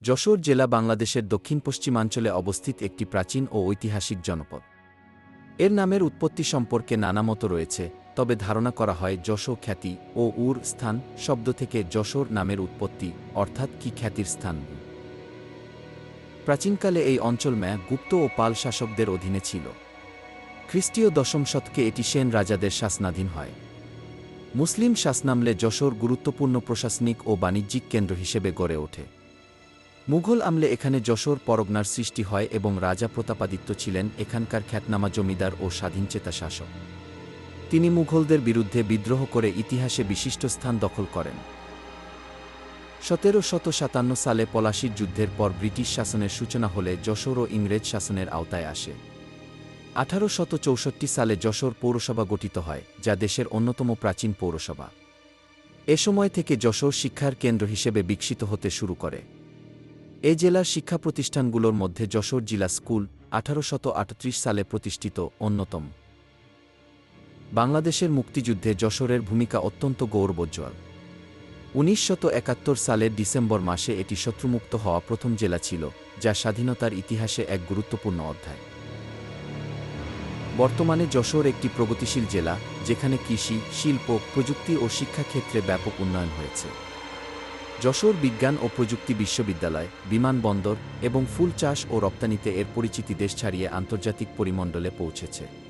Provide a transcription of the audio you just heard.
যশোর জেলা বাংলাদেশের দক্ষিণ-পশ্চিমাঞ্চলে অবস্থিত একটি প্রাচীন ও ঐতিহাসিক জনপদ। এর নামের উৎপত্তি সম্পর্কে নানা মত রয়েছে, তবে ধারণা করা হয় যশো খ্যাতি ও উর স্থান শব্দ থেকে যশোর নামের উৎপত্তি, অর্থাৎ কি খ্যাতির স্থান। প্রাচীনকালে এই অঞ্চল গুপ্ত ও পাল শাসকদের অধীনে ছিল। খ্রিস্টীয় দশম শতকে এটি সেন রাজাদের শাসনাধীন হয়। মুসলিম শাসনামলে যশোর গুরুত্বপূর্ণ প্রশাসনিক ও বাণিজ্যিক কেন্দ্র হিসেবে গড়ে ওঠে। মুঘল আমলে এখানে যশোর পরগনার সৃষ্টি হয় এবং রাজা প্রতাপাদিত্য ছিলেন এখানকার খ্যাতনামা জমিদার ও স্বাধীনচেতা শাসক। তিনি মুঘলদের বিরুদ্ধে বিদ্রোহ করে ইতিহাসে বিশিষ্ট স্থান দখল করেন। ১৭৫৭ সালে পলাশীর যুদ্ধের পর ব্রিটিশ শাসনের সূচনা হলে যশোরও ইংরেজ শাসনের আওতায় আসে। ১৮৬৪ সালে যশোর পৌরসভা গঠিত হয়, যা দেশের অন্যতম প্রাচীন পৌরসভা। এ সময় থেকে যশোর শিক্ষার কেন্দ্র হিসেবে বিকশিত হতে শুরু করে। এই জেলার শিক্ষা প্রতিষ্ঠানগুলোর মধ্যে যশোর জিলা স্কুল ১৮৩৮ সালে প্রতিষ্ঠিত অন্যতম। বাংলাদেশের মুক্তিযুদ্ধে যশোরের ভূমিকা অত্যন্ত গৌরবোজ্জ্বল। ১৯৭১ সালের ডিসেম্বর মাসে এটি শত্রুমুক্ত হওয়া প্রথম জেলা ছিল, যা স্বাধীনতার ইতিহাসে এক গুরুত্বপূর্ণ অধ্যায়। বর্তমানে যশোর একটি প্রগতিশীল জেলা, যেখানে কৃষি, শিল্প, প্রযুক্তি ও শিক্ষাক্ষেত্রে ব্যাপক উন্নয়ন হয়েছে। যশোর বিজ্ঞান ও প্রযুক্তি বিশ্ববিদ্যালয়, বিমানবন্দর এবং ফুল চাষ ও রপ্তানিতে এর পরিচিতি দেশ ছাড়িয়ে আন্তর্জাতিক পরিমণ্ডলে পৌঁছেছে।